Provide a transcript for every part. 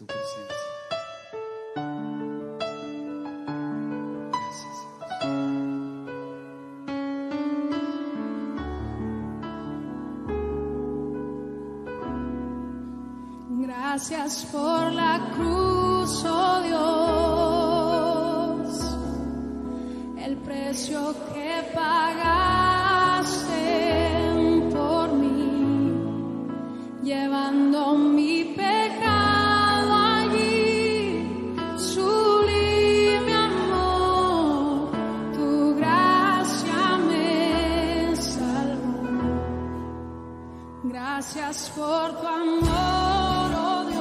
tu presencia. Gracias, Dios. Gracias por la cruz, oh Dios, el precio que pagaste por mí, llevando mi pecado allí, sublime amor, tu gracia me salvó. Gracias por tu amor, oh Dios.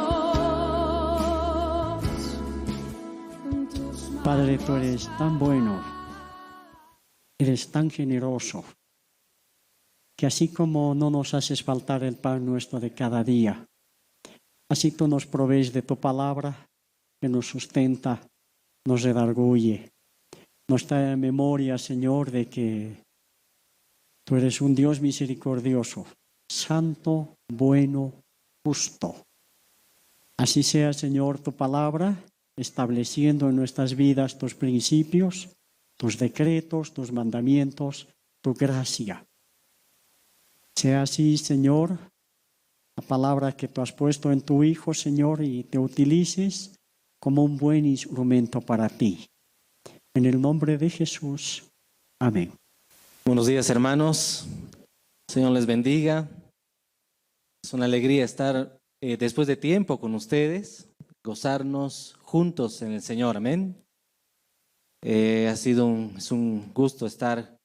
En tus manos, Padre, tú eres tan bueno, eres tan generoso, que así como no nos haces faltar el pan nuestro de cada día, así tú nos provees de tu palabra, que nos sustenta, nos redarguye, nos trae a memoria, Señor, de que tú eres un Dios misericordioso, santo, bueno, justo. Así sea, Señor, tu palabra, estableciendo en nuestras vidas tus principios, tus decretos, tus mandamientos, tu gracia. Sea así, Señor, la palabra que tú has puesto en tu Hijo, Señor, y te utilices como un buen instrumento para ti. En el nombre de Jesús. Amén. Buenos días, hermanos. Señor les bendiga. Es una alegría estar después de tiempo con ustedes, gozarnos juntos en el Señor. Amén. Es un gusto estar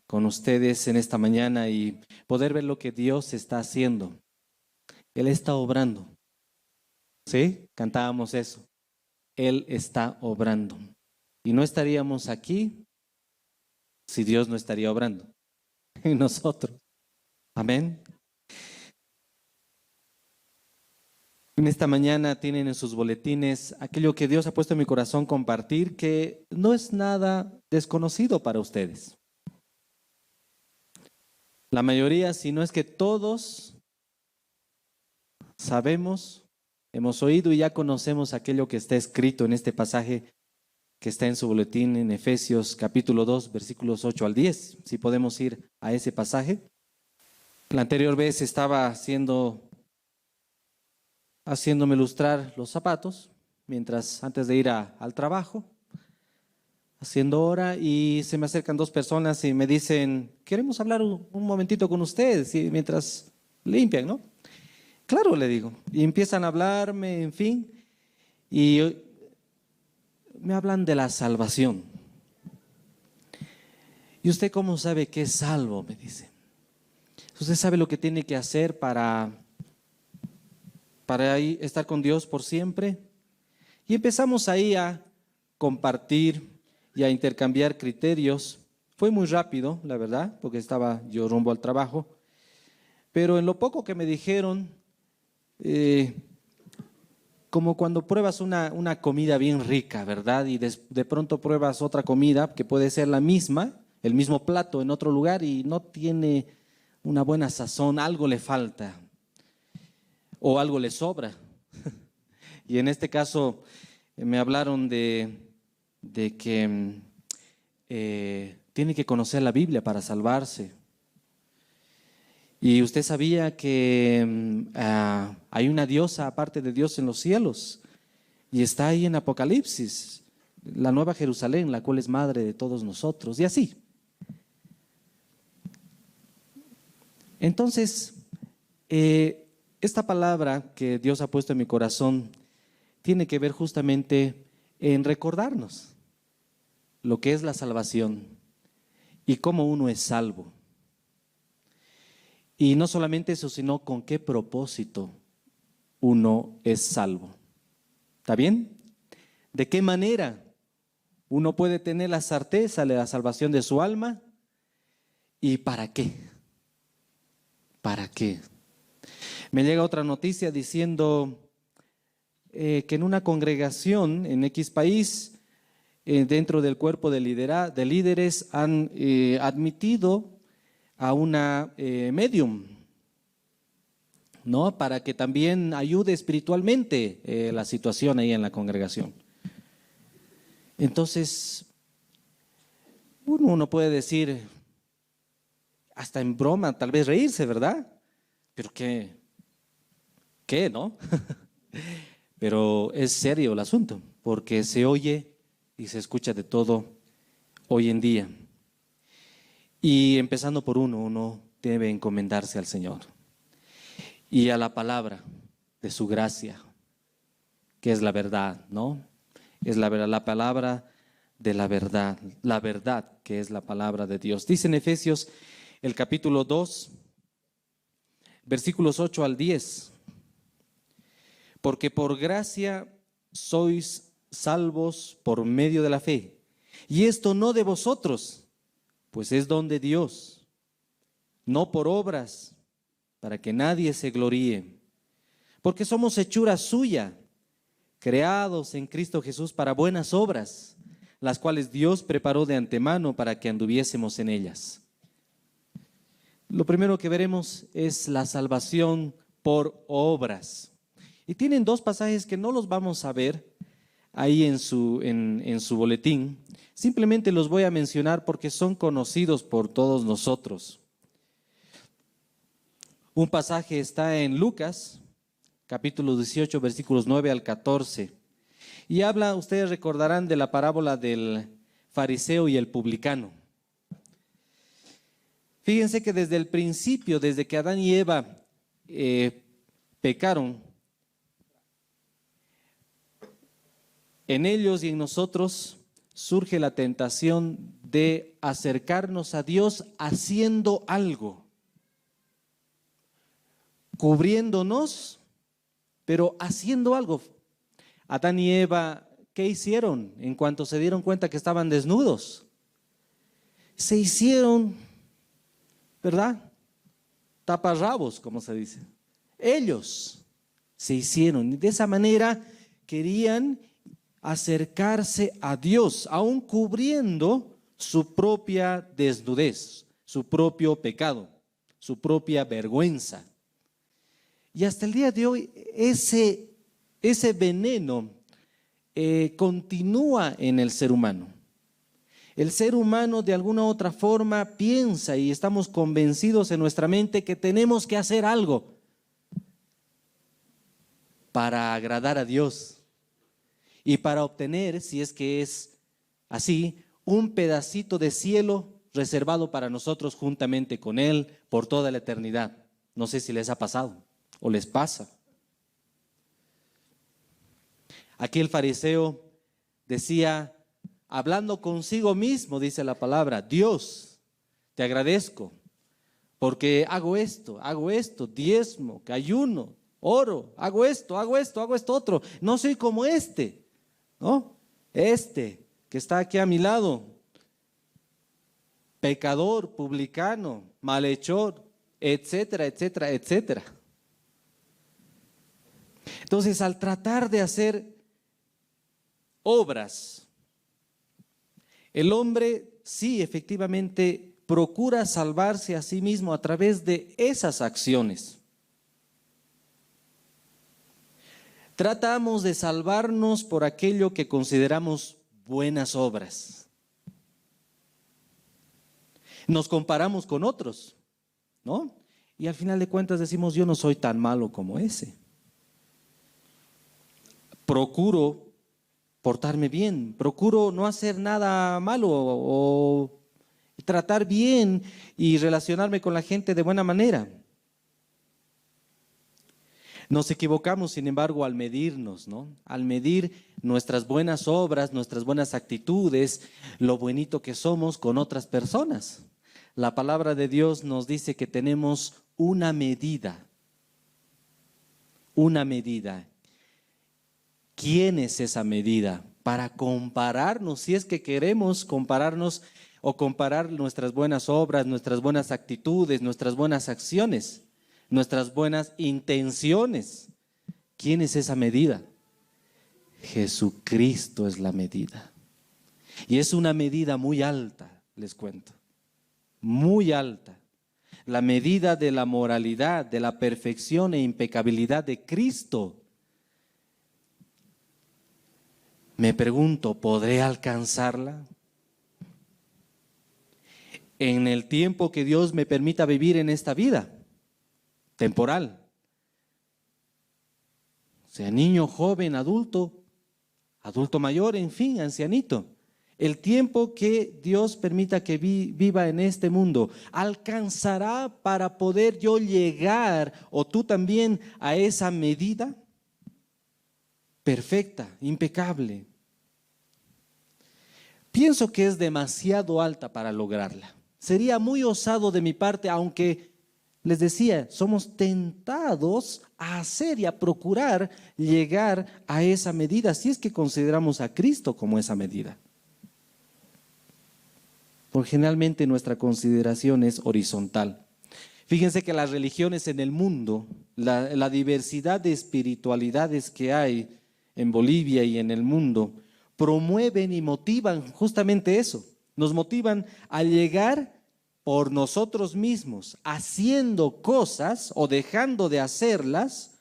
con ustedes en esta mañana y poder ver lo que Dios está haciendo. Él está obrando. ¿Sí? Cantábamos eso. Él está obrando. Y no estaríamos aquí si Dios no estaría obrando en nosotros. Amén. En esta mañana tienen en sus boletines aquello que Dios ha puesto en mi corazón compartir, que no es nada desconocido para ustedes. La mayoría, si no es que todos, sabemos, hemos oído y ya conocemos aquello que está escrito en este pasaje que está en su boletín en Efesios capítulo 2, versículos 8 al 10. Si podemos ir a ese pasaje. La anterior vez estaba haciéndome lustrar los zapatos, antes de ir al trabajo, haciendo hora, y se me acercan dos personas y me dicen, queremos hablar un momentito con ustedes, y mientras limpian, ¿no? Claro, le digo, y empiezan a hablarme, en fin, y me hablan de la salvación. ¿Y usted cómo sabe que es salvo?, me dicen. ¿Usted sabe lo que tiene que hacer para ahí estar con Dios por siempre? Y empezamos ahí a compartir y a intercambiar criterios. Fue muy rápido, la verdad, porque estaba yo rumbo al trabajo. Pero en lo poco que me dijeron, como cuando pruebas una comida bien rica, ¿verdad? Y de pronto pruebas otra comida que puede ser la misma, el mismo plato en otro lugar y no tiene una buena sazón, algo le falta o algo le sobra. Y en este caso me hablaron de que tiene que conocer la Biblia para salvarse. Y usted sabía que hay una diosa aparte de Dios en los cielos, y está ahí en Apocalipsis, la Nueva Jerusalén, la cual es madre de todos nosotros, y así. Entonces, esta palabra que Dios ha puesto en mi corazón tiene que ver justamente en recordarnos lo que es la salvación y cómo uno es salvo. Y no solamente eso, sino con qué propósito uno es salvo. ¿Está bien? ¿De qué manera uno puede tener la certeza de la salvación de su alma? ¿Y para qué? ¿Para qué? Me llega otra noticia diciendo que en una congregación en X país, dentro del cuerpo de líderes, han admitido a una medium, ¿no? Para que también ayude espiritualmente la situación ahí en la congregación. Entonces, uno puede decir, hasta en broma, tal vez reírse, ¿verdad? Pero ¿qué, no? Pero es serio el asunto, porque se oye y se escucha de todo hoy en día. Y empezando por uno debe encomendarse al Señor y a la palabra de su gracia, que es la verdad, ¿no? Es la verdad, la palabra de la verdad que es la palabra de Dios. Dice en Efesios el capítulo 2, versículos 8 al 10, porque por gracia sois salvos por medio de la fe, y esto no de vosotros, pues es don de Dios, no por obras, para que nadie se gloríe, porque somos hechura suya, creados en Cristo Jesús para buenas obras, las cuales Dios preparó de antemano para que anduviésemos en ellas. Lo primero que veremos es la salvación por obras. Y tienen dos pasajes que no los vamos a ver ahí en su boletín. Simplemente los voy a mencionar porque son conocidos por todos nosotros. Un pasaje está en Lucas, capítulo 18, versículos 9 al 14. Y habla, ustedes recordarán, de la parábola del fariseo y el publicano. Fíjense que desde el principio, desde que Adán y Eva pecaron, en ellos y en nosotros surge la tentación de acercarnos a Dios haciendo algo, cubriéndonos, pero haciendo algo. Adán y Eva, ¿qué hicieron en cuanto se dieron cuenta que estaban desnudos? Se hicieron, ¿verdad? Taparrabos, como se dice. Ellos se hicieron. Y de esa manera querían acercarse a Dios, aún cubriendo su propia desnudez, su propio pecado, su propia vergüenza. Y hasta el día de hoy ese veneno continúa en el ser humano. El ser humano de alguna u otra forma piensa y estamos convencidos en nuestra mente que tenemos que hacer algo para agradar a Dios y para obtener, si es que es así, un pedacito de cielo reservado para nosotros juntamente con Él por toda la eternidad. No sé si les ha pasado o les pasa. Aquí el fariseo decía, hablando consigo mismo, dice la palabra, Dios, te agradezco porque hago esto, diezmo, que ayuno, oro, hago esto otro. No soy como ¿no? Este que está aquí a mi lado, pecador, publicano, malhechor, etcétera, etcétera, etcétera. Entonces, al tratar de hacer obras, el hombre sí efectivamente procura salvarse a sí mismo a través de esas acciones. Tratamos de salvarnos por aquello que consideramos buenas obras. Nos comparamos con otros, ¿no? Y al final de cuentas decimos, yo no soy tan malo como ese. Procuro portarme bien, procuro no hacer nada malo o tratar bien y relacionarme con la gente de buena manera. Nos equivocamos, sin embargo, al medirnos, ¿no? Al medir nuestras buenas obras, nuestras buenas actitudes, lo bonito que somos con otras personas. La palabra de Dios nos dice que tenemos una medida. Una medida. ¿Quién es esa medida? Para compararnos, si es que queremos compararnos o comparar nuestras buenas obras, nuestras buenas actitudes, nuestras buenas acciones, nuestras buenas intenciones. ¿Quién es esa medida? Jesucristo es la medida. Y es una medida muy alta, les cuento. Muy alta. la medida de la moralidad, de la perfección e impecabilidad de Cristo. Me pregunto, ¿podré alcanzarla? En el tiempo que Dios me permita vivir en esta vida temporal. Sea niño, joven, adulto, adulto mayor, en fin, ancianito. El tiempo que Dios permita que viva en este mundo, ¿alcanzará para poder yo llegar, o tú también, a esa medida perfecta, impecable? Pienso que es demasiado alta para lograrla. Sería muy osado de mi parte, aunque les decía, somos tentados a hacer y a procurar llegar a esa medida, si es que consideramos a Cristo como esa medida. Porque generalmente nuestra consideración es horizontal. Fíjense que las religiones en el mundo, la diversidad de espiritualidades que hay en Bolivia y en el mundo, promueven y motivan justamente eso. Nos motivan a llegar por nosotros mismos, haciendo cosas o dejando de hacerlas,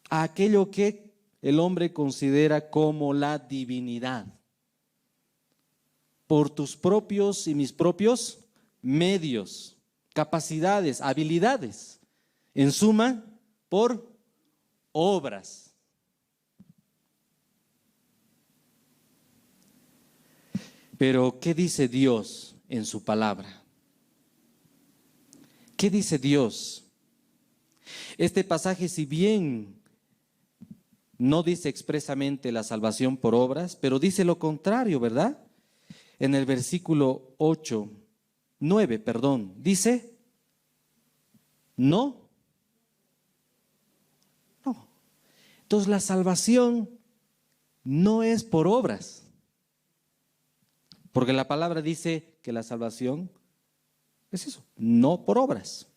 a aquello que el hombre considera como la divinidad. Por tus propios y mis propios medios, capacidades, habilidades. En suma, por obras. Pero, ¿qué dice Dios en su palabra? ¿Qué dice Dios? Este pasaje, si bien no dice expresamente la salvación por obras, pero dice lo contrario, ¿verdad? En el versículo 9, dice, no. Entonces la salvación no es por obras, porque la palabra dice que la salvación es eso, no por obras.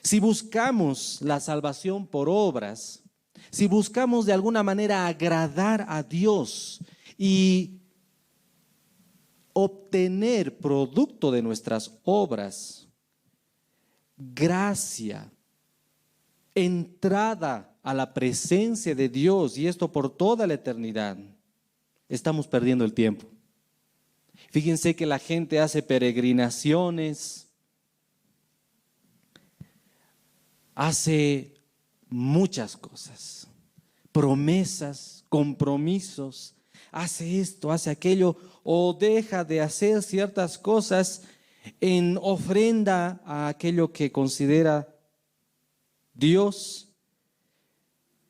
Si buscamos la salvación por obras, si buscamos de alguna manera agradar a Dios y obtener producto de nuestras obras, gracia, entrada a la presencia de Dios, y esto por toda la eternidad, estamos perdiendo el tiempo. Fíjense que la gente hace peregrinaciones, hace muchas cosas, promesas, compromisos, hace esto, hace aquello, o deja de hacer ciertas cosas en ofrenda a aquello que considera Dios,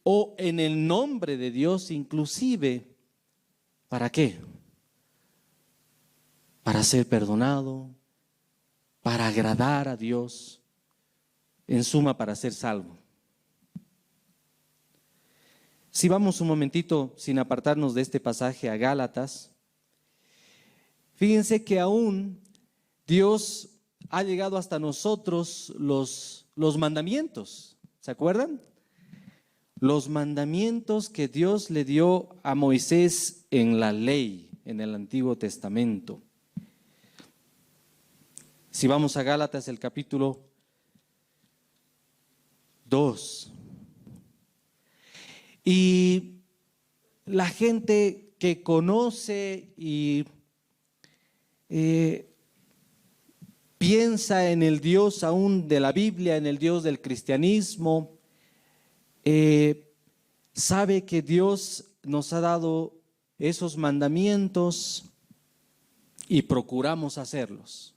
o en el nombre de Dios inclusive. ¿Para qué? Para ser perdonado, para agradar a Dios, en suma para ser salvo. Si vamos un momentito, sin apartarnos de este pasaje, a Gálatas, fíjense que aún Dios ha llegado hasta nosotros los mandamientos. ¿Se acuerdan? Los mandamientos que Dios le dio a Moisés en la ley, en el Antiguo Testamento. Si vamos a Gálatas, el capítulo 2. Y la gente que conoce y piensa en el Dios aún de la Biblia, en el Dios del cristianismo, sabe que Dios nos ha dado esos mandamientos y procuramos hacerlos.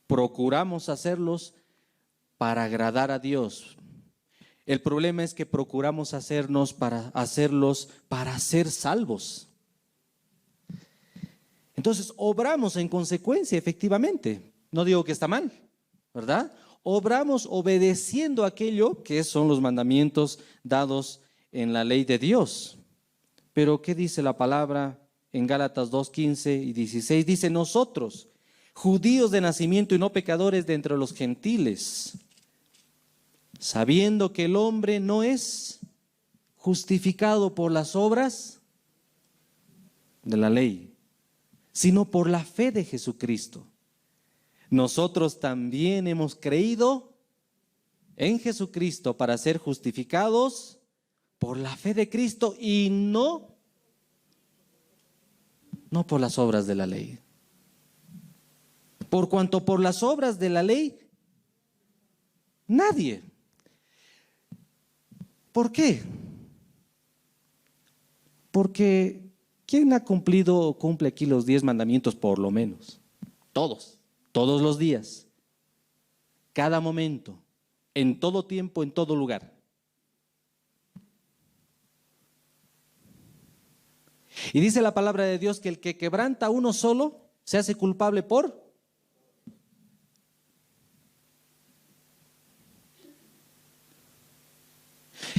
Procuramos hacerlos para agradar a Dios. El problema es que procuramos hacerlos para ser salvos. Entonces, obramos en consecuencia, efectivamente. No digo que está mal, ¿verdad? Obramos obedeciendo aquello que son los mandamientos dados en la ley de Dios. Pero, ¿qué dice la palabra en Gálatas 2:15 y 16? Dice, nosotros, judíos de nacimiento y no pecadores de entre los gentiles, sabiendo que el hombre no es justificado por las obras de la ley, sino por la fe de Jesucristo. nosotros también hemos creído en Jesucristo para ser justificados por la fe de Cristo y no por las obras de la ley. Por cuanto por las obras de la ley, nadie. ¿Por qué? Porque ¿quién ha cumplido o cumple aquí los 10 mandamientos por lo menos? Todos los días, cada momento, en todo tiempo, en todo lugar. Y dice la palabra de Dios que el que quebranta uno solo se hace culpable por...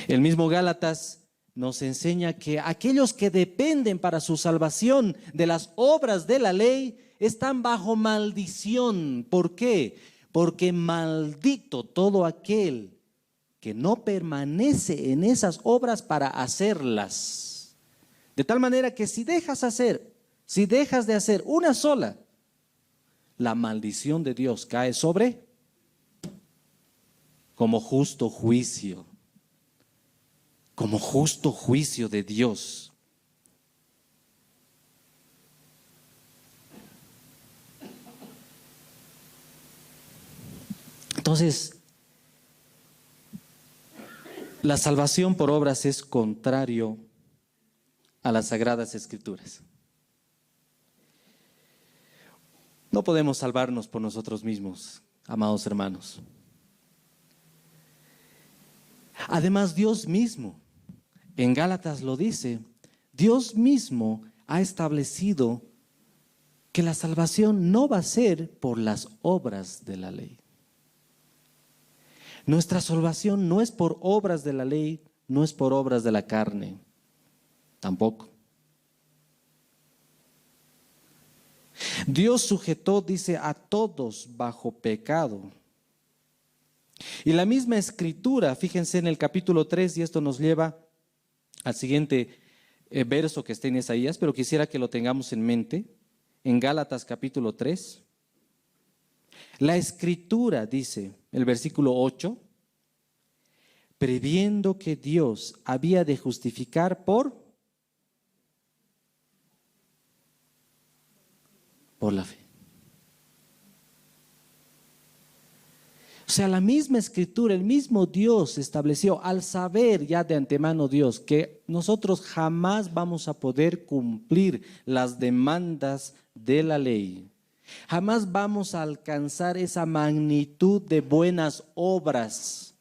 El mismo Gálatas nos enseña que aquellos que dependen para su salvación de las obras de la ley están bajo maldición. ¿Por qué? Porque maldito todo aquel que no permanece en esas obras para hacerlas. De tal manera que si dejas de hacer una sola, la maldición de Dios cae sobre como justo juicio de Dios. Entonces, la salvación por obras es contrario a las Sagradas Escrituras. No podemos salvarnos por nosotros mismos, amados hermanos. Además, Dios mismo, en Gálatas lo dice, Dios mismo ha establecido que la salvación no va a ser por las obras de la ley. Nuestra salvación no es por obras de la ley, no es por obras de la carne, tampoco. Dios sujetó, dice, a todos bajo pecado. Y la misma escritura, fíjense en el capítulo 3, y esto nos lleva al siguiente verso que está en Isaías, pero quisiera que lo tengamos en mente, en Gálatas capítulo 3. La escritura dice, el versículo 8, previendo que Dios había de justificar por la fe. O sea, la misma escritura, el mismo Dios estableció, al saber ya de antemano Dios que nosotros jamás vamos a poder cumplir las demandas de la ley. Jamás vamos a alcanzar esa magnitud de buenas obras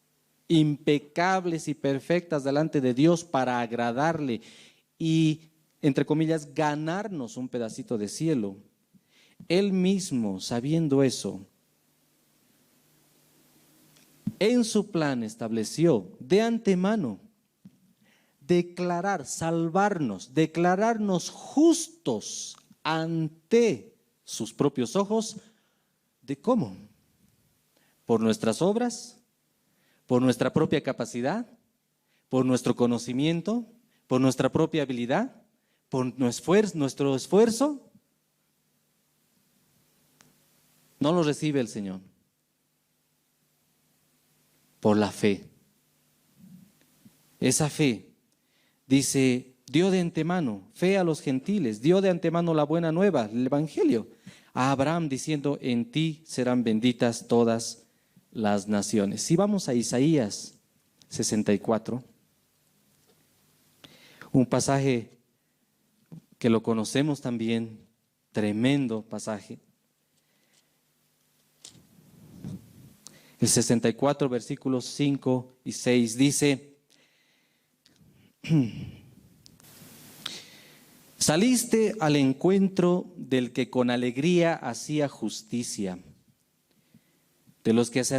impecables y perfectas delante de Dios para agradarle y, entre comillas, ganarnos un pedacito de cielo. Él mismo, sabiendo eso, en su plan estableció de antemano salvarnos, declararnos justos ante sus propios ojos. ¿De cómo? Por nuestras obras, por nuestra propia capacidad, por nuestro conocimiento, por nuestra propia habilidad, por nuestro esfuerzo. No lo recibe el Señor. Por la fe. Esa fe, dice, dio de antemano fe a los gentiles, dio de antemano la buena nueva, el evangelio, a Abraham diciendo, en ti serán benditas todas las naciones. Si vamos a Isaías 64, un pasaje que lo conocemos también, tremendo pasaje. El 64, versículos 5 y 6 dice, saliste al encuentro del que con alegría hacía justicia, de los que se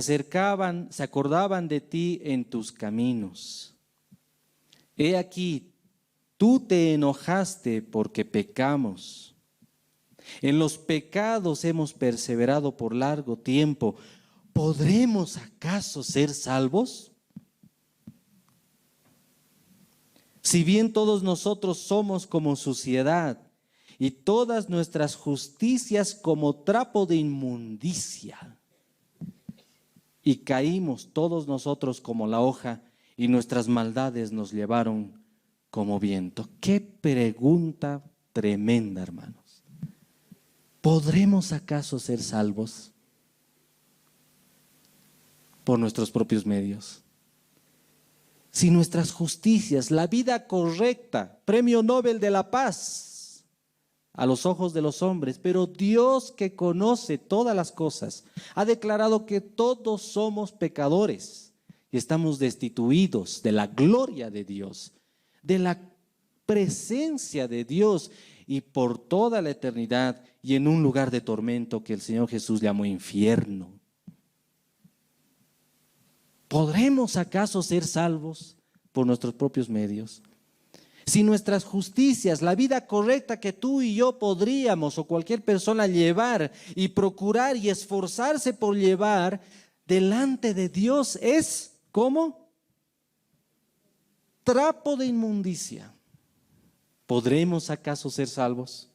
acordaban de ti en tus caminos. He aquí, tú te enojaste porque pecamos. En los pecados hemos perseverado por largo tiempo. ¿Podremos acaso ser salvos? Si bien todos nosotros somos como suciedad y todas nuestras justicias como trapo de inmundicia. Y caímos todos nosotros como la hoja, y nuestras maldades nos llevaron como viento. Qué pregunta tremenda, hermanos. ¿Podremos acaso ser salvos por nuestros propios medios? Si nuestras justicias, la vida correcta, premio Nobel de la paz a los ojos de los hombres, pero Dios, que conoce todas las cosas, ha declarado que todos somos pecadores y estamos destituidos de la gloria de Dios, de la presencia de Dios, y por toda la eternidad y en un lugar de tormento que el Señor Jesús llamó infierno. ¿Podremos acaso ser salvos por nuestros propios medios? Si nuestras justicias, la vida correcta que tú y yo podríamos o cualquier persona llevar y procurar y esforzarse por llevar delante de Dios es, ¿cómo? Trapo de inmundicia. ¿Podremos acaso ser salvos?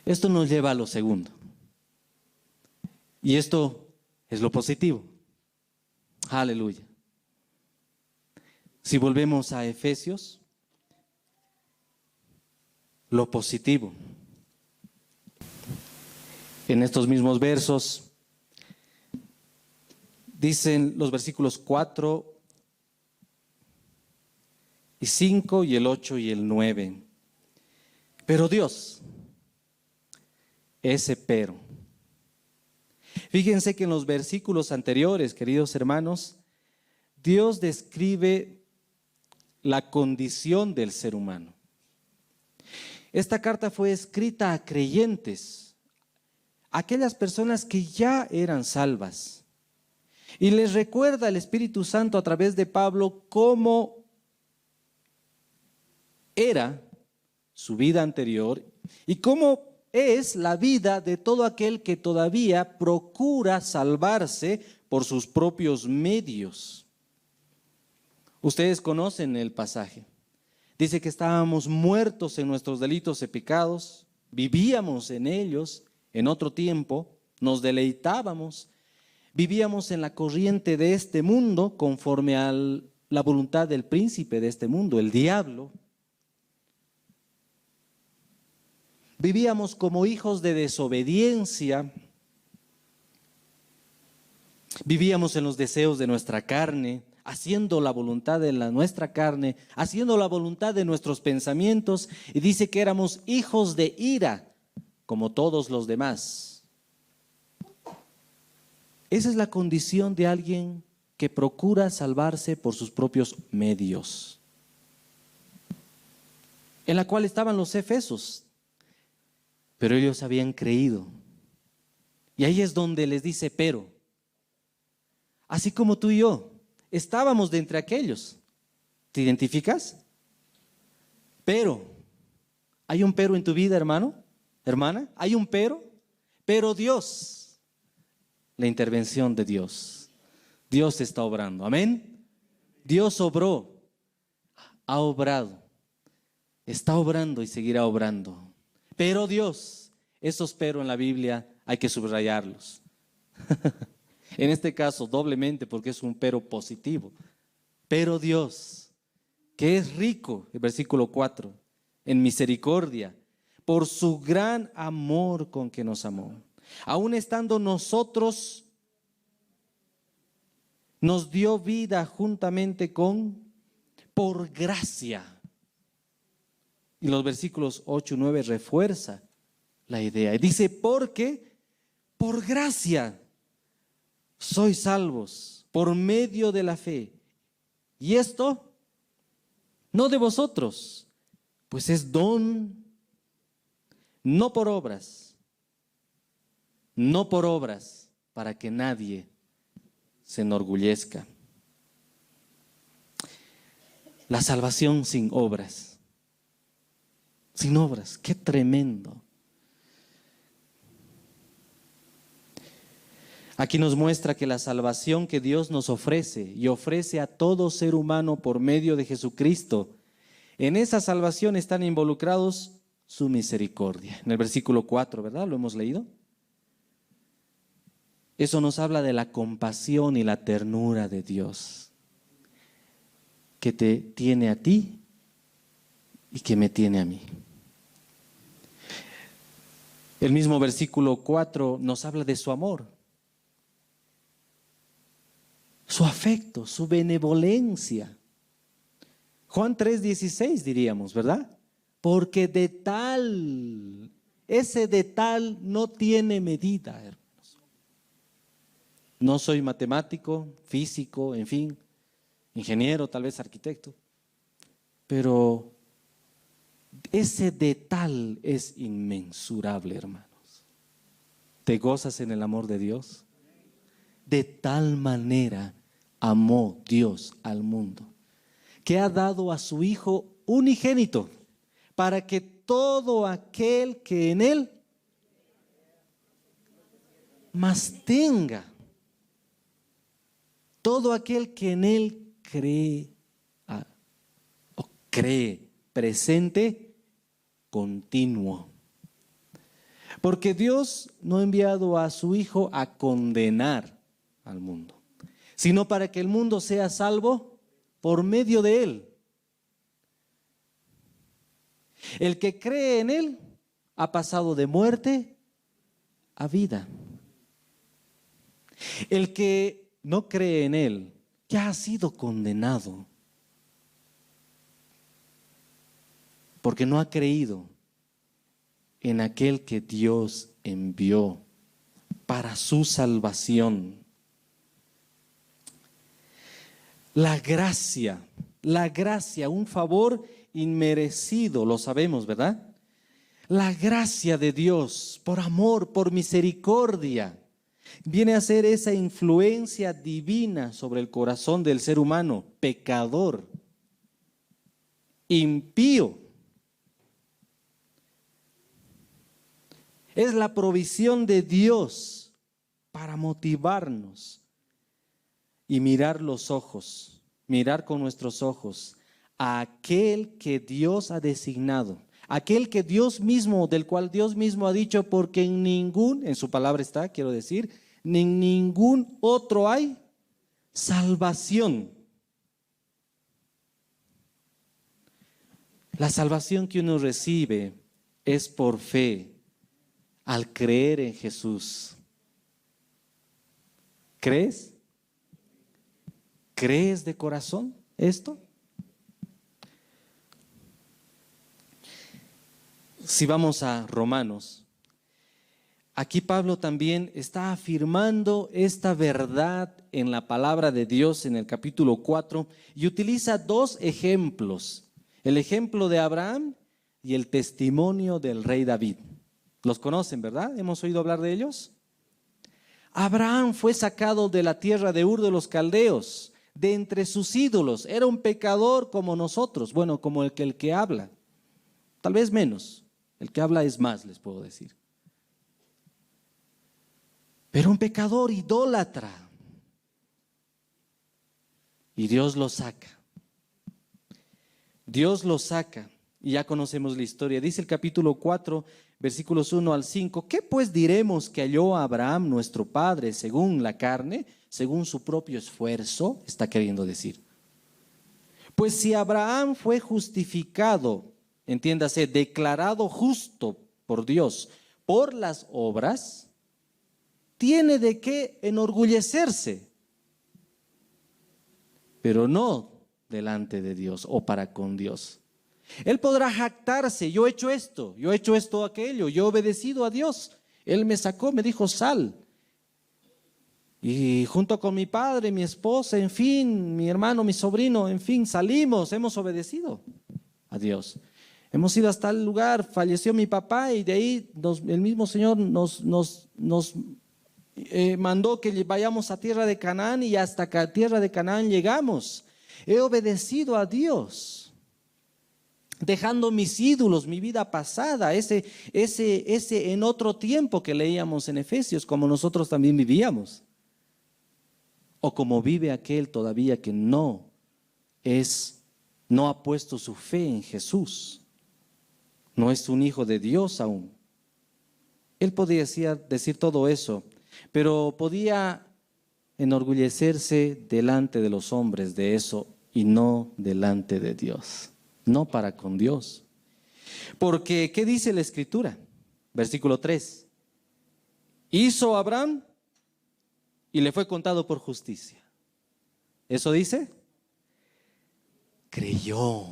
Esto nos lleva a lo segundo. Y esto es lo positivo. Aleluya. Si volvemos a Efesios, lo positivo. En estos mismos versos, dicen los versículos 4 y 5 y el 8 y el 9. Pero Dios, ese pero. Fíjense que en los versículos anteriores, queridos hermanos, Dios describe la condición del ser humano. Esta carta fue escrita a creyentes, aquellas personas que ya eran salvas. Y les recuerda el Espíritu Santo a través de Pablo cómo era su vida anterior y cómo es la vida de todo aquel que todavía procura salvarse por sus propios medios. Ustedes conocen el pasaje. Dice que estábamos muertos en nuestros delitos y pecados, vivíamos en ellos en otro tiempo, nos deleitábamos, vivíamos en la corriente de este mundo conforme a la voluntad del príncipe de este mundo, el diablo. Vivíamos como hijos de desobediencia, vivíamos en los deseos de nuestra carne, haciendo la voluntad de nuestra carne, haciendo la voluntad de nuestros pensamientos, y dice que éramos hijos de ira, como todos los demás. Esa es la condición de alguien que procura salvarse por sus propios medios, en la cual estaban los efesios. Pero ellos habían creído. Y ahí es donde les dice, pero, así como tú y yo, estábamos de entre aquellos. ¿Te identificas? Pero, ¿hay un pero en tu vida, hermano? ¿Hermana? ¿Hay un pero? Pero Dios, la intervención de Dios. Dios está obrando. Amén. Dios obró, ha obrado, está obrando y seguirá obrando. Pero Dios, esos pero en la Biblia hay que subrayarlos. En este caso doblemente porque es un pero positivo. Pero Dios, que es rico, el versículo 4, en misericordia, por su gran amor con que nos amó. Aun estando nosotros, nos dio vida juntamente por gracia. Y los versículos 8 y 9 refuerza la idea. Y dice, porque por gracia sois salvos por medio de la fe. Y esto no de vosotros, pues es don, no por obras, para que nadie se enorgullezca. La salvación sin obras. Sin obras, qué tremendo. Aquí nos muestra que la salvación que Dios nos ofrece y ofrece a todo ser humano por medio de Jesucristo En esa salvación están involucrados su misericordia. En el versículo 4, ¿verdad? ¿Lo hemos leído? Eso nos habla de la compasión y la ternura de Dios, que te tiene a ti y que me tiene a mí. El mismo versículo 4 nos habla de su amor, su afecto, su benevolencia. Juan 3:16 diríamos, ¿verdad? Porque de tal, ese de tal no tiene medida, hermanos. No soy matemático, físico, en fin, ingeniero, tal vez arquitecto, pero ese de tal es inmensurable, hermanos. ¿Te gozas en el amor de Dios? De tal manera amó Dios al mundo, que ha dado a su Hijo unigénito, para que todo aquel que en Él mas tenga, todo aquel que en Él cree, o cree, presente, continuo. Porque Dios no ha enviado a su Hijo a condenar al mundo, sino para que el mundo sea salvo por medio de Él. El que cree en Él ha pasado de muerte a vida. El que no cree en Él ya ha sido condenado, porque no ha creído en aquel que Dios envió para su salvación. La gracia, un favor inmerecido, lo sabemos, ¿verdad? La gracia de Dios, por amor, por misericordia, viene a ser esa influencia divina sobre el corazón del ser humano, pecador, impío. Es la provisión de Dios para motivarnos y mirar los ojos, mirar con nuestros ojos a aquel que Dios ha designado, aquel que Dios mismo, del cual Dios mismo ha dicho, porque en su palabra está, quiero decir, en ningún otro hay salvación. La salvación que uno recibe es por fe, al creer en Jesús. ¿Crees? ¿Crees de corazón esto? Si vamos a Romanos, aquí Pablo también está afirmando esta verdad en la palabra de Dios en el capítulo 4 y utiliza dos ejemplos, el ejemplo de Abraham y el testimonio del rey David. Los conocen, ¿verdad? ¿Hemos oído hablar de ellos? Abraham fue sacado de la tierra de Ur de los Caldeos, de entre sus ídolos. Era un pecador como nosotros, bueno, como el que habla, tal vez menos. El que habla es más, les puedo decir. Pero un pecador idólatra. Y Dios lo saca. Dios lo saca. Y ya conocemos la historia. Dice el capítulo 4, versículos 1 al 5. ¿Qué pues diremos que halló a Abraham nuestro padre según la carne, según su propio esfuerzo? Está queriendo decir. Pues si Abraham fue justificado, entiéndase, declarado justo por Dios por las obras, tiene de qué enorgullecerse, pero no delante de Dios o para con Dios. Él podrá jactarse, yo he hecho esto, aquello, yo he obedecido a Dios. Él me sacó, me dijo sal. Y junto con mi padre, mi esposa, en fin, mi hermano, mi sobrino, en fin, salimos, hemos obedecido a Dios. Hemos ido hasta el lugar, falleció mi papá y de ahí el mismo Señor nos mandó que vayamos a tierra de Canaán y hasta tierra de Canaán llegamos. He obedecido a Dios, dejando mis ídolos, mi vida pasada, ese en otro tiempo que leíamos en Efesios, como nosotros también vivíamos. O como vive aquel todavía que no es No ha puesto su fe en Jesús. No es un hijo de Dios aún. Él podía decir todo eso, pero podía enorgullecerse delante de los hombres de eso y no delante de Dios. No para con Dios. Porque, ¿qué dice la Escritura? Versículo 3. Hizo Abraham y le fue contado por justicia. ¿Eso dice? Creyó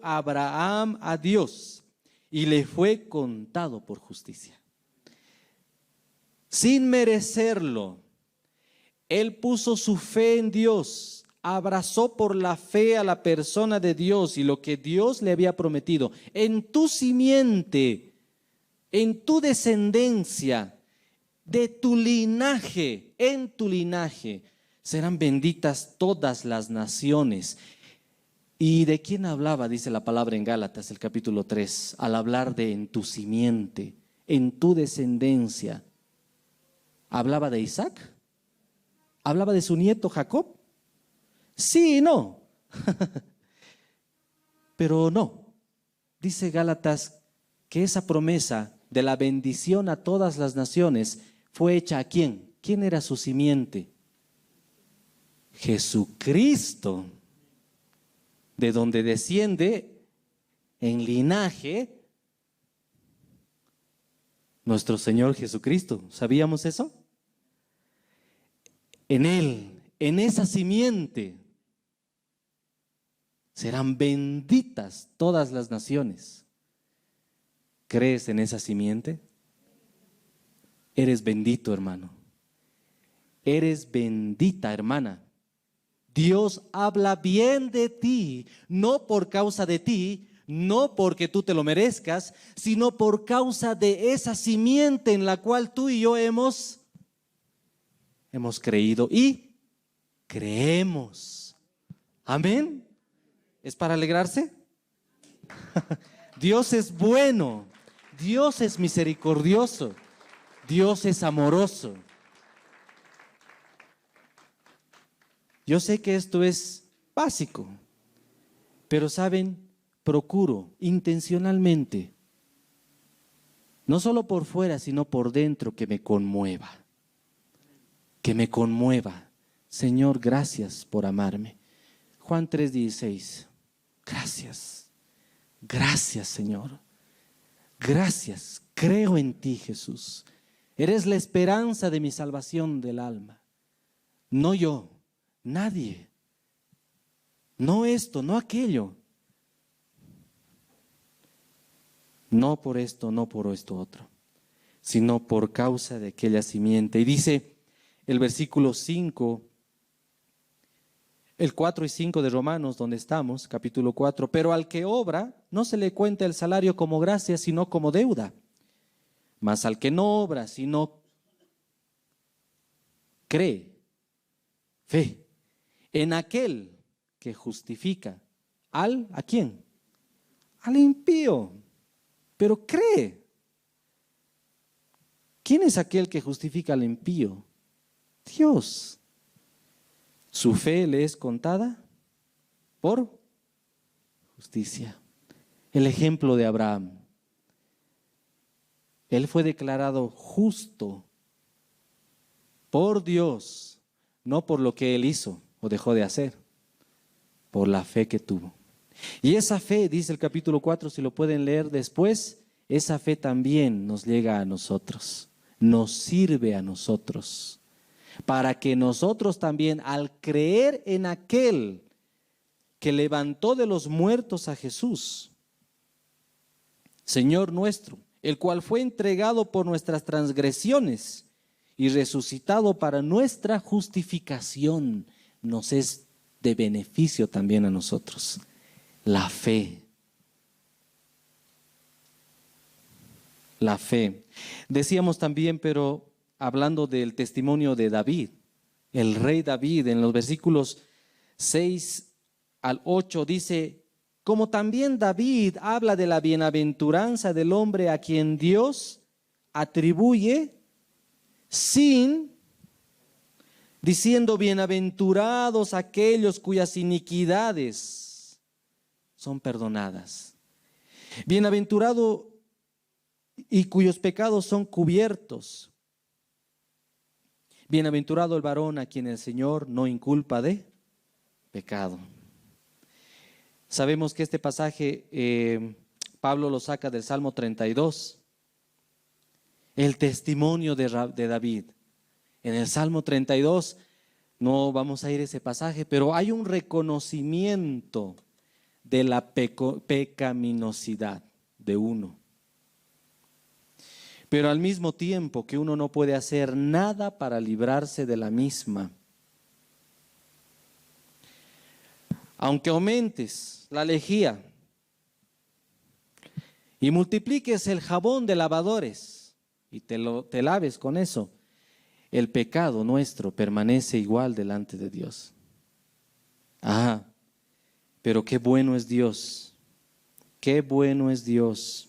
Abraham a Dios y le fue contado por justicia. Sin merecerlo, él puso su fe en Dios, abrazó por la fe a la persona de Dios y lo que Dios le había prometido. En tu simiente, en tu descendencia, de tu linaje, en tu linaje, serán benditas todas las naciones. ¿Y de quién hablaba? Dice la palabra en Gálatas, el capítulo 3, al hablar de en tu simiente, en tu descendencia. ¿Hablaba de Isaac? ¿Hablaba de su nieto Jacob? Sí y no. Pero no. Dice Gálatas que esa promesa de la bendición a todas las naciones fue hecha ¿a quién? ¿Quién era su simiente? Jesucristo, de donde desciende en linaje nuestro Señor Jesucristo. ¿Sabíamos eso? En Él, en esa simiente, serán benditas todas las naciones. ¿Crees en esa simiente? Eres bendito, hermano. Eres bendita, hermana. Dios habla bien de ti, no por causa de ti, no porque tú te lo merezcas, sino por causa de esa simiente en la cual tú y yo hemos creído y creemos. Amén. ¿Es para alegrarse? Dios es bueno, Dios es misericordioso, Dios es amoroso. Yo sé que esto es básico, pero saben, procuro intencionalmente, no solo por fuera, sino por dentro, que me conmueva. Que me conmueva. Señor, gracias por amarme. Juan 3:16. Gracias. Gracias, Señor. Gracias. Creo en ti, Jesús. Eres la esperanza de mi salvación del alma. No yo. Nadie. No esto, no aquello. No por esto, no por esto otro, sino por causa de aquella simiente. Y dice el versículo 5, el 4 y 5 de Romanos, donde estamos, capítulo 4, pero al que obra no se le cuenta el salario como gracia, sino como deuda. Mas al que no obra, sino cree, fe, en aquel que justifica ¿a quién? Al impío, pero cree. ¿Quién es aquel que justifica al impío? Dios. Su fe le es contada por justicia. El ejemplo de Abraham. Él fue declarado justo por Dios, no por lo que él hizo o dejó de hacer, por la fe que tuvo. Y esa fe, dice el capítulo 4, si lo pueden leer después, esa fe también nos llega a nosotros, nos sirve a nosotros, para que nosotros también, al creer en aquel que levantó de los muertos a Jesús, Señor nuestro, el cual fue entregado por nuestras transgresiones y resucitado para nuestra justificación, nos es de beneficio también a nosotros. La fe. La fe. Decíamos también, pero hablando del testimonio de David, el rey David, en los versículos 6 al 8 dice, como también David habla de la bienaventuranza del hombre a quien Dios atribuye sin diciendo: bienaventurados aquellos cuyas iniquidades son perdonadas. Bienaventurado y cuyos pecados son cubiertos. Bienaventurado el varón a quien el Señor no inculpa de pecado. Sabemos que este pasaje Pablo lo saca del Salmo 32, el testimonio de David. En el Salmo 32, no vamos a ir a ese pasaje, pero hay un reconocimiento de la pecaminosidad de uno. Pero al mismo tiempo que uno no puede hacer nada para librarse de la misma. Aunque aumentes la lejía y multipliques el jabón de lavadores y te laves con eso, el pecado nuestro permanece igual delante de Dios. Pero qué bueno es Dios, qué bueno es Dios.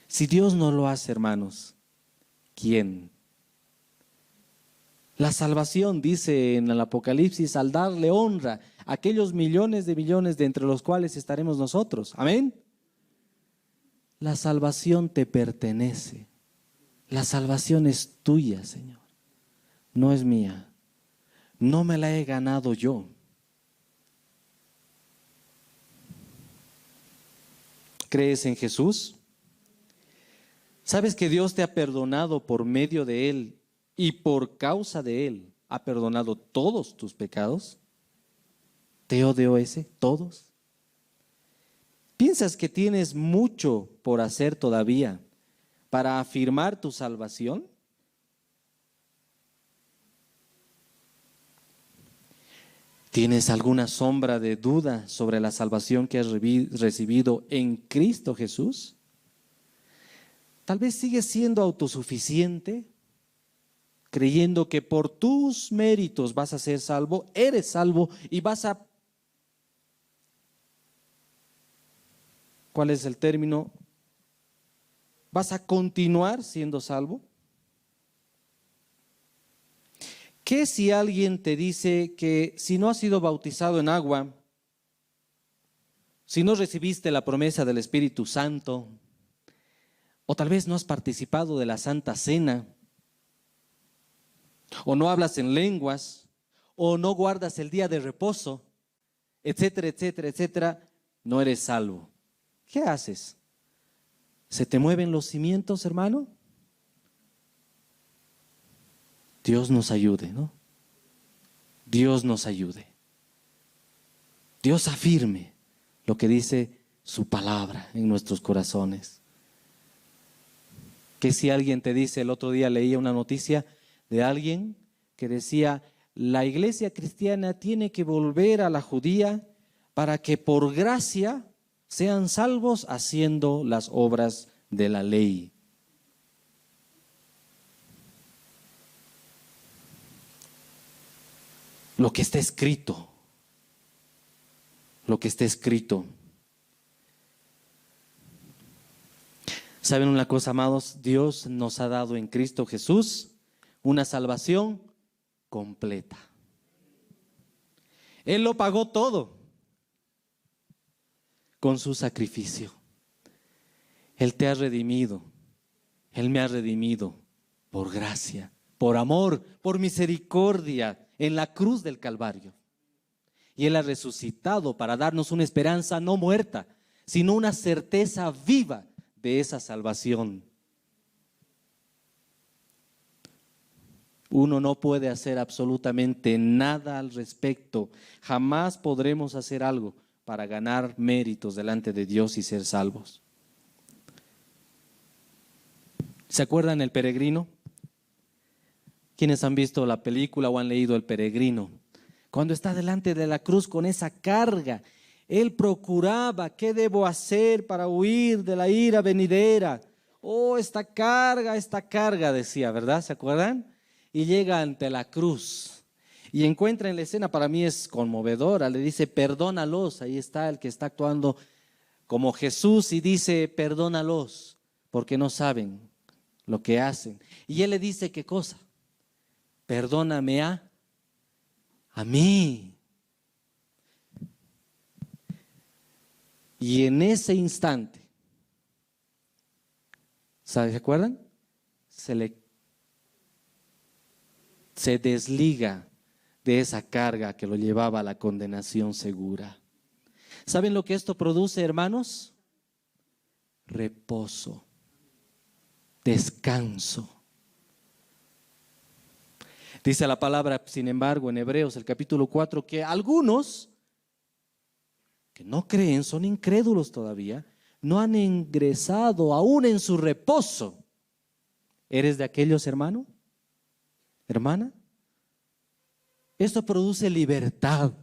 Si Dios no lo hace, hermanos, ¿quién? La salvación, dice en el Apocalipsis, al darle honra a aquellos millones de entre los cuales estaremos nosotros. Amén. La salvación te pertenece. La salvación es tuya, Señor. No es mía. No me la he ganado yo. ¿Crees en Jesús? ¿Sabes que Dios te ha perdonado por medio de Él y por causa de Él ha perdonado todos tus pecados? TODOS, todos. ¿Piensas que tienes mucho por hacer todavía para afirmar tu salvación? ¿Tienes alguna sombra de duda sobre la salvación que has recibido en Cristo Jesús? Tal vez sigues siendo autosuficiente, creyendo que por tus méritos vas a ser salvo, eres salvo y ¿cuál es el término? ¿Vas a continuar siendo salvo? ¿Qué si alguien te dice que si no has sido bautizado en agua, si no recibiste la promesa del Espíritu Santo, o tal vez no has participado de la Santa Cena, o no hablas en lenguas, o no guardas el día de reposo, etcétera, etcétera, etcétera, no eres salvo? ¿Qué haces? ¿Se te mueven los cimientos, hermano? Dios nos ayude, ¿no? Dios nos ayude. Dios afirme lo que dice su palabra en nuestros corazones. Que si alguien te dice, el otro día leía una noticia de alguien que decía: la iglesia cristiana tiene que volver a la judía para que por gracia sean salvos haciendo las obras de la ley. Lo que está escrito, lo que está escrito. ¿Saben una cosa, amados? Dios nos ha dado en Cristo Jesús una salvación completa. Él lo pagó todo con su sacrificio. Él te ha redimido. Él me ha redimido por gracia, por amor, por misericordia en la cruz del Calvario. Y Él ha resucitado para darnos una esperanza no muerta, sino una certeza viva de esa salvación. Uno no puede hacer absolutamente nada al respecto. Jamás podremos hacer algo para ganar méritos delante de Dios y ser salvos. ¿Se acuerdan El Peregrino? ¿Quiénes han visto la película o han leído El Peregrino? Cuando está delante de la cruz con esa carga, él procuraba: ¿qué debo hacer para huir de la ira venidera? Oh, esta carga, decía, ¿verdad? ¿Se acuerdan? Y llega ante la cruz y encuentra en la escena, para mí es conmovedora, le dice: perdónalos. Ahí está el que está actuando como Jesús y dice: perdónalos porque no saben lo que hacen. Y él le dice: ¿qué cosa? perdóname a mí. Y en ese instante, ¿se acuerdan? Se desliga de esa carga que lo llevaba a la condenación segura. ¿Saben lo que esto produce, hermanos? Reposo, descanso. Dice la palabra, sin embargo, en Hebreos, el capítulo 4, que algunos que no creen, son incrédulos todavía, no han ingresado aún en su reposo. ¿Eres de aquellos, hermano? ¿Hermana? Esto produce libertad.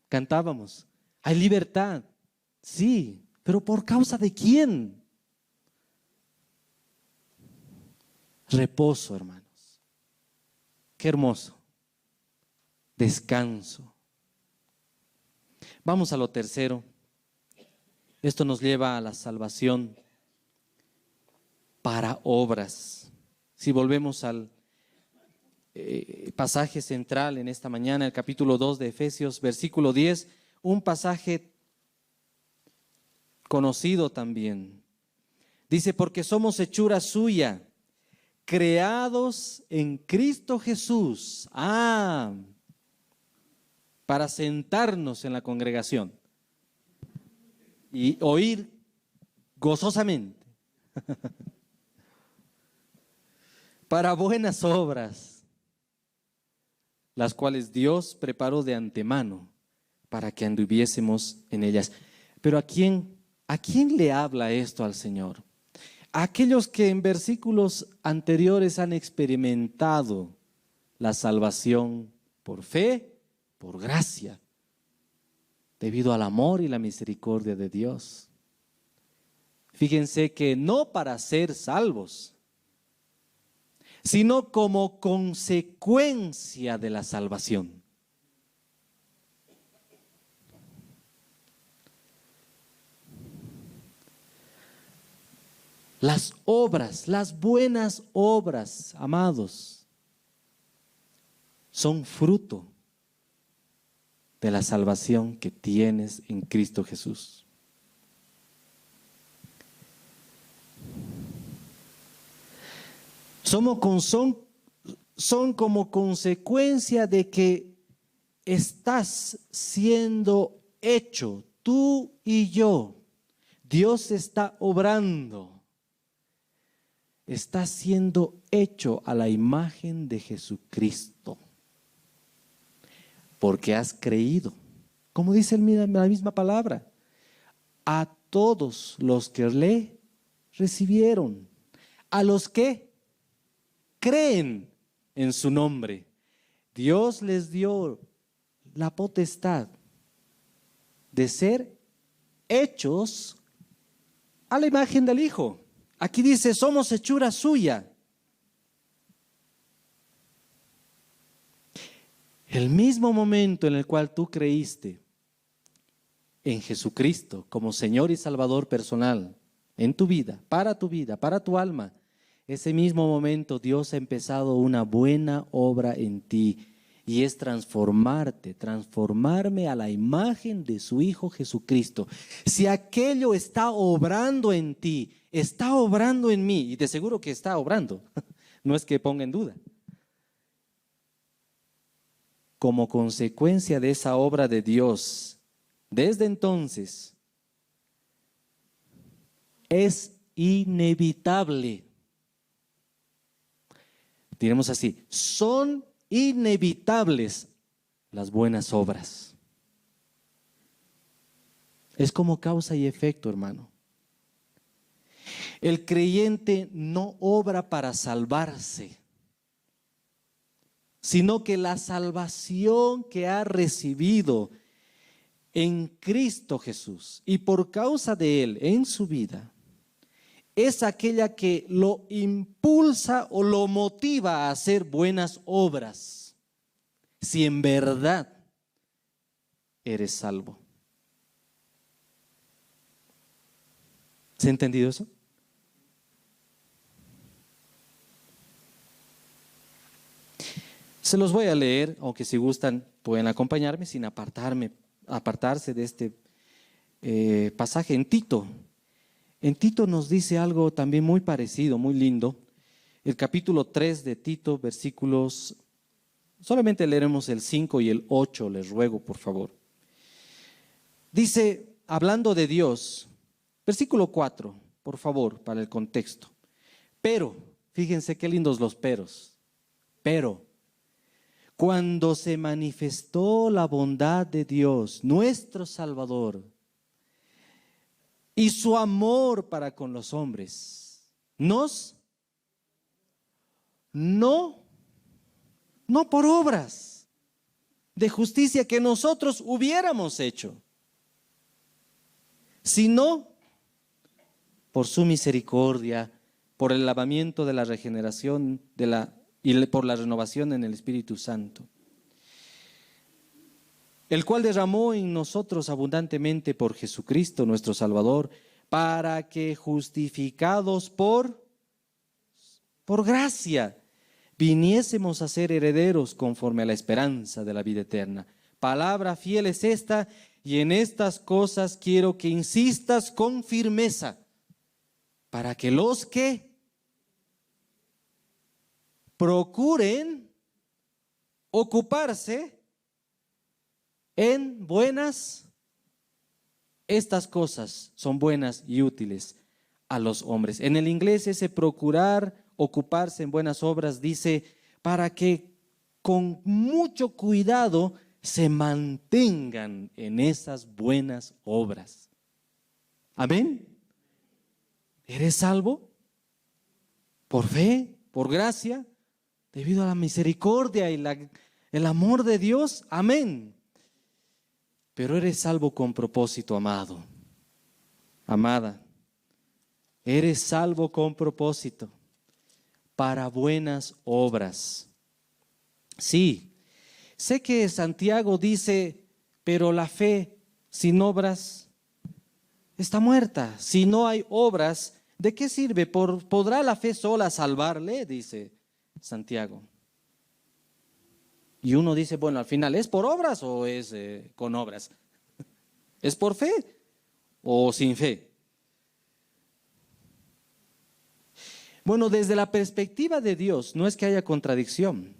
Cantábamos, hay libertad, sí, pero ¿por causa de quién? Reposo, hermanos. Qué hermoso. Descanso. Vamos a lo tercero. Esto nos lleva a la salvación para obras. Si volvemos al pasaje central en esta mañana, el capítulo 2 de Efesios, versículo 10, un pasaje conocido también. Dice, porque somos hechura suya, creados en Cristo Jesús, para sentarnos en la congregación y oír gozosamente, para buenas obras, las cuales Dios preparó de antemano para que anduviésemos en ellas. Pero ¿a quién le habla esto al Señor? A aquellos que en versículos anteriores han experimentado la salvación por fe, por gracia, debido al amor y la misericordia de Dios. Fíjense que no para ser salvos, sino como consecuencia de la salvación. Las obras, las buenas obras, amados, son fruto de la salvación que tienes en Cristo Jesús. Son como consecuencia de que estás siendo hecho, tú y yo. Dios está obrando. Está siendo hecho a la imagen de Jesucristo. Porque has creído. Como dice la misma palabra. A todos los que le recibieron. A los que creen en su nombre. Dios les dio la potestad de ser hechos a la imagen del Hijo. Aquí dice, somos hechura suya. El mismo momento en el cual tú creíste en Jesucristo como Señor y Salvador personal en tu vida, para tu alma, ese mismo momento Dios ha empezado una buena obra en ti y es transformarme a la imagen de su Hijo Jesucristo. Si aquello está obrando en ti, está obrando en mí, y de seguro que está obrando, no es que ponga en duda. Como consecuencia de esa obra de Dios, desde entonces, es inevitable. Diremos así, son inevitables las buenas obras. Es como causa y efecto, hermano. El creyente no obra para salvarse, sino que la salvación que ha recibido en Cristo Jesús y por causa de Él en su vida, es aquella que lo impulsa o lo motiva a hacer buenas obras, si en verdad eres salvo. ¿Se ha entendido eso? Se los voy a leer, aunque si gustan pueden acompañarme sin apartarse de este pasaje en Tito. En Tito nos dice algo también muy parecido, muy lindo. El capítulo 3 de Tito, versículos, solamente leeremos el 5 y el 8, les ruego por favor. Dice, hablando de Dios, versículo 4, por favor, para el contexto. Pero, fíjense qué lindos los peros. Pero, cuando se manifestó la bondad de Dios, nuestro Salvador, y su amor para con los hombres, no por obras de justicia que nosotros hubiéramos hecho, sino por su misericordia, por el lavamiento de la regeneración y por la renovación en el Espíritu Santo, el cual derramó en nosotros abundantemente por Jesucristo nuestro Salvador, para que justificados por gracia viniésemos a ser herederos conforme a la esperanza de la vida eterna. Palabra fiel es esta, y en estas cosas quiero que insistas con firmeza, para que los que procuren ocuparse en buenas, estas cosas son buenas y útiles a los hombres. En el inglés ese procurar ocuparse en buenas obras dice para que con mucho cuidado se mantengan en esas buenas obras. Amén. ¿Eres salvo? Por fe, por gracia, debido a la misericordia y el amor de Dios. Amén. Pero eres salvo con propósito, amado, amada. Eres salvo con propósito, para buenas obras. Sí, sé que Santiago dice, pero la fe sin obras está muerta. Si no hay obras, ¿de qué sirve? ¿Podrá la fe sola salvarle? Dice Santiago. Y uno dice, bueno, al final, ¿es por obras o es con obras? ¿Es por fe o sin fe? Bueno, desde la perspectiva de Dios, no es que haya contradicción.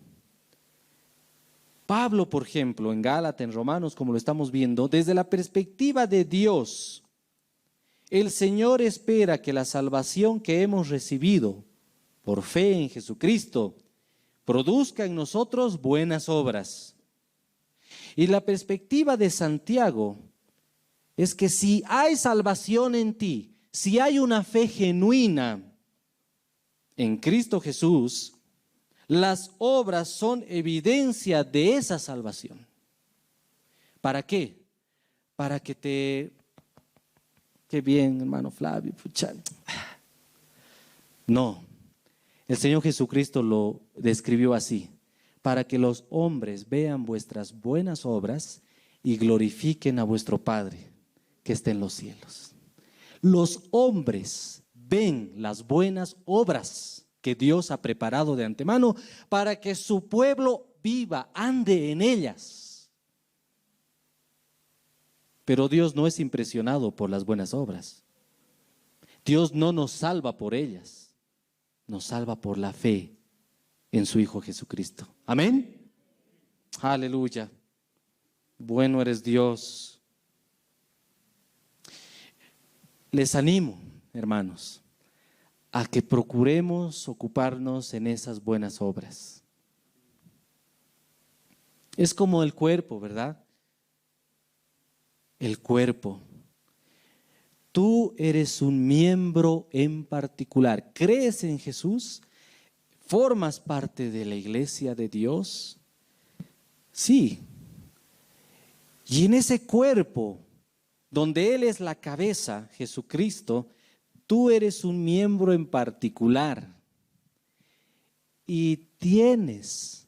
Pablo, por ejemplo, en Gálatas, en Romanos, como lo estamos viendo, desde la perspectiva de Dios, el Señor espera que la salvación que hemos recibido por fe en Jesucristo produzca en nosotros buenas obras. Y la perspectiva de Santiago es que si hay salvación en ti, si hay una fe genuina en Cristo Jesús, las obras son evidencia de esa salvación. ¿Para qué? Para que qué bien, hermano Flavio, pucha. No. El Señor Jesucristo lo describió así: para que los hombres vean vuestras buenas obras y glorifiquen a vuestro Padre que está en los cielos. Los hombres ven las buenas obras que Dios ha preparado de antemano para que su pueblo viva, ande en ellas. Pero Dios no es impresionado por las buenas obras. Dios no nos salva por ellas. Nos salva por la fe en su Hijo Jesucristo. Amén. Aleluya. Bueno eres Dios. Les animo, hermanos, a que procuremos ocuparnos en esas buenas obras. Es como el cuerpo, ¿verdad? El cuerpo. Tú eres un miembro en particular. ¿Crees en Jesús? ¿Formas parte de la iglesia de Dios? Sí. Y en ese cuerpo, donde Él es la cabeza, Jesucristo, tú eres un miembro en particular. Y tienes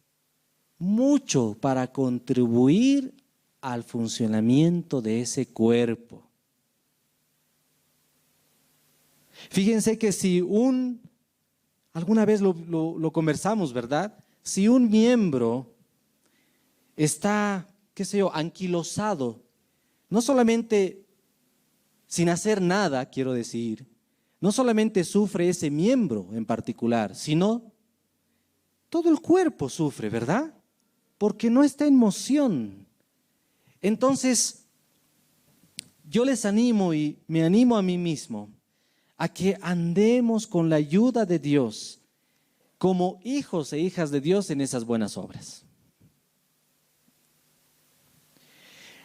mucho para contribuir al funcionamiento de ese cuerpo. Fíjense que si alguna vez lo conversamos, ¿verdad? si un miembro está, qué sé yo, anquilosado, no solamente sin hacer nada, quiero decir, no solamente sufre ese miembro en particular, sino todo el cuerpo sufre, ¿verdad? Porque no está en moción. Entonces, yo les animo y me animo a mí mismo a que andemos con la ayuda de Dios como hijos e hijas de Dios en esas buenas obras.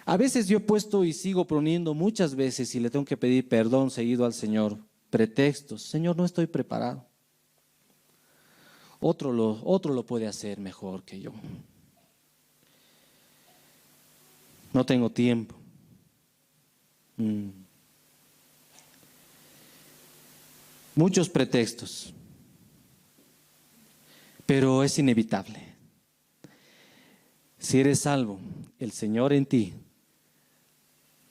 A veces yo he puesto y sigo poniendo muchas veces y le tengo que pedir perdón seguido al Señor, pretextos. Señor, no estoy preparado. Otro lo puede hacer mejor que yo. No tengo tiempo. Muchos pretextos, pero es inevitable. Si eres salvo, el Señor en ti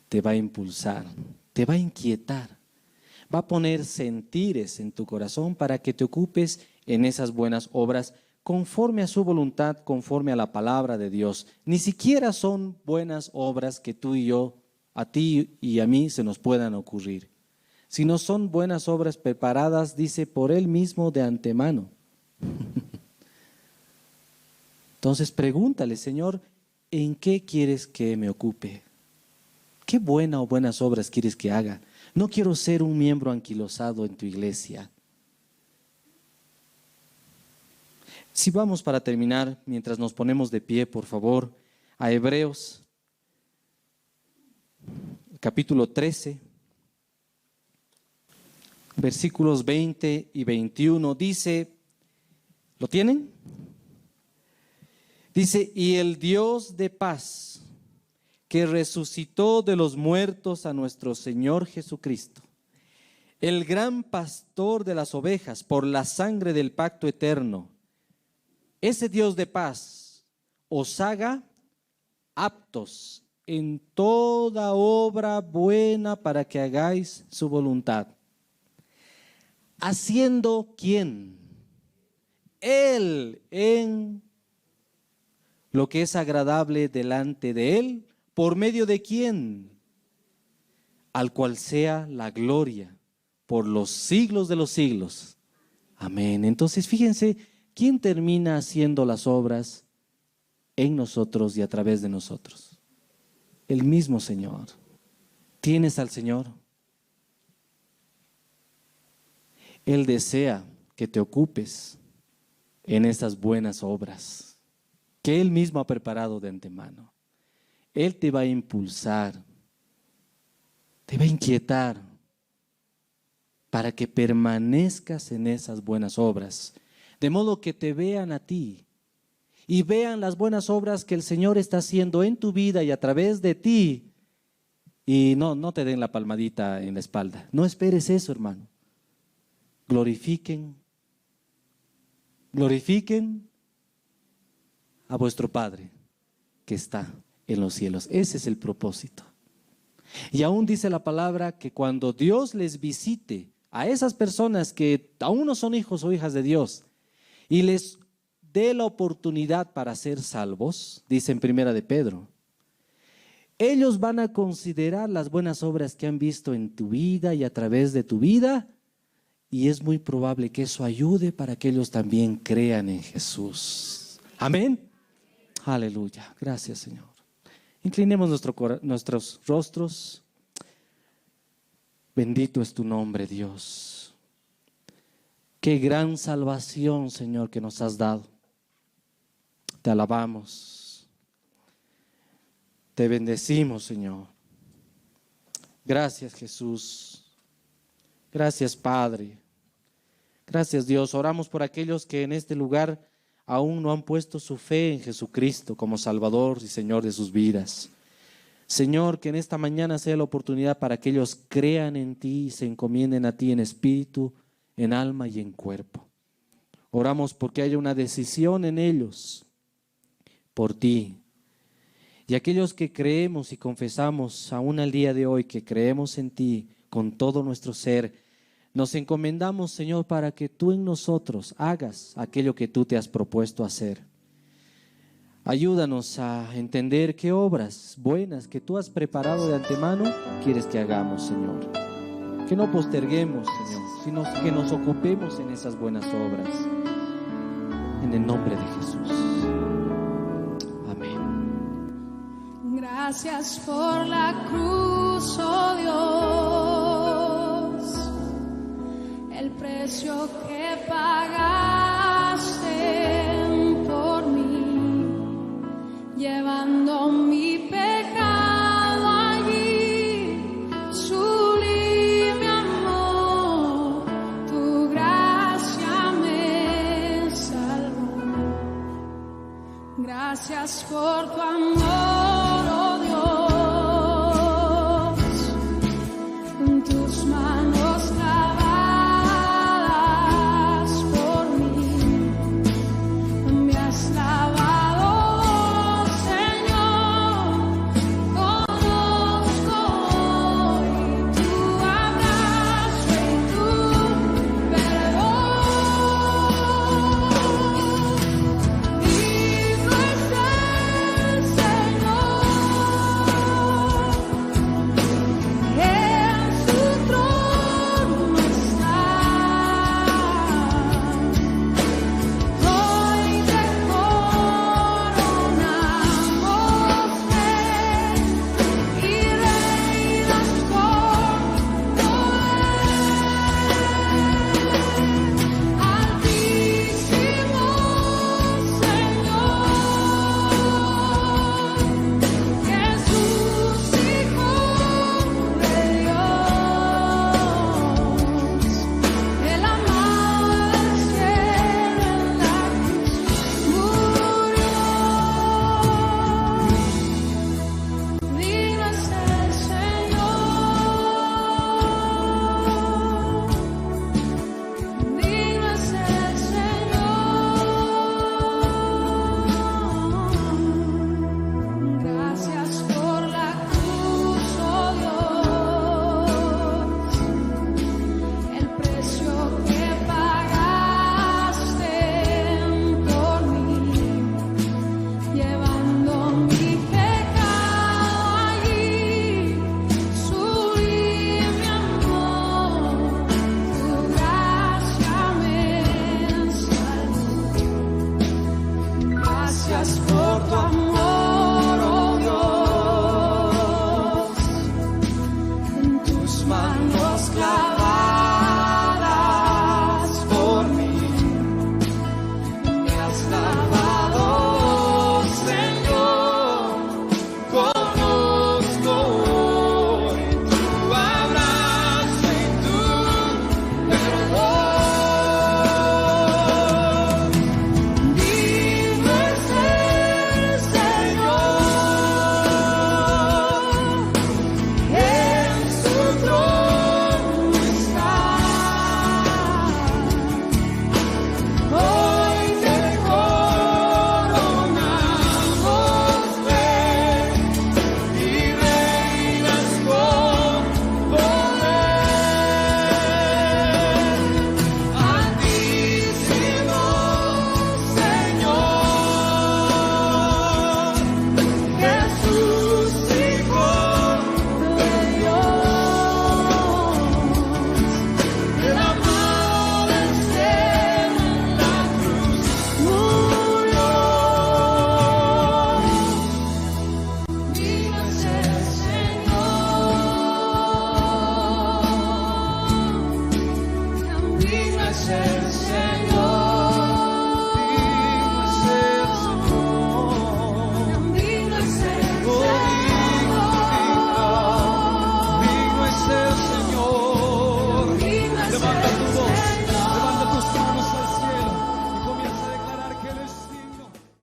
te va a impulsar, te va a inquietar, va a poner sentires en tu corazón para que te ocupes en esas buenas obras conforme a su voluntad, conforme a la palabra de Dios. Ni siquiera son buenas obras que tú y yo, a ti y a mí, se nos puedan ocurrir, sino son buenas obras preparadas, dice, por Él mismo de antemano. Entonces pregúntale, Señor, ¿en qué quieres que me ocupe? ¿Qué buenas obras quieres que haga? No quiero ser un miembro anquilosado en tu iglesia. Si vamos para terminar, mientras nos ponemos de pie, por favor, a Hebreos, capítulo 13, versículos 20 y 21, dice, ¿lo tienen? Dice, y el Dios de paz, que resucitó de los muertos a nuestro Señor Jesucristo, el gran pastor de las ovejas, por la sangre del pacto eterno, ese Dios de paz os haga aptos en toda obra buena para que hagáis su voluntad. ¿Haciendo quién? Él en lo que es agradable delante de Él, ¿por medio de quién? Al cual sea la gloria por los siglos de los siglos. Amén. Entonces fíjense, ¿quién termina haciendo las obras en nosotros y a través de nosotros? El mismo Señor. ¿Tienes al Señor? Él desea que te ocupes en esas buenas obras que Él mismo ha preparado de antemano. Él te va a impulsar, te va a inquietar para que permanezcas en esas buenas obras, de modo que te vean a ti y vean las buenas obras que el Señor está haciendo en tu vida y a través de ti. Y no te den la palmadita en la espalda. No esperes eso, hermano. Glorifiquen a vuestro Padre que está en los cielos. Ese es el propósito. Y aún dice la palabra que cuando Dios les visite a esas personas que aún no son hijos o hijas de Dios y les dé la oportunidad para ser salvos, dice en Primera de Pedro, ellos van a considerar las buenas obras que han visto en tu vida y a través de tu vida, y es muy probable que eso ayude para que ellos también crean en Jesús. Amén. Aleluya. Gracias, Señor. Inclinemos nuestros rostros. Bendito es tu nombre, Dios. Qué gran salvación, Señor, que nos has dado. Te alabamos. Te bendecimos, Señor. Gracias, Jesús. Gracias, Padre. Gracias, Dios. Oramos por aquellos que en este lugar aún no han puesto su fe en Jesucristo como Salvador y Señor de sus vidas. Señor, que en esta mañana sea la oportunidad para que ellos crean en ti y se encomienden a ti en espíritu, en alma y en cuerpo. Oramos porque haya una decisión en ellos por ti. Y aquellos que creemos y confesamos aún al día de hoy que creemos en ti con todo nuestro ser, Nos encomendamos, Señor, para que tú en nosotros hagas aquello que tú te has propuesto hacer. Ayúdanos a entender qué obras buenas que tú has preparado de antemano quieres que hagamos, Señor. Que no posterguemos, Señor, sino que nos ocupemos en esas buenas obras. En el nombre de Jesús. Amén. Gracias por la cruz, oh Dios, el precio que pagaste por mí, llevándome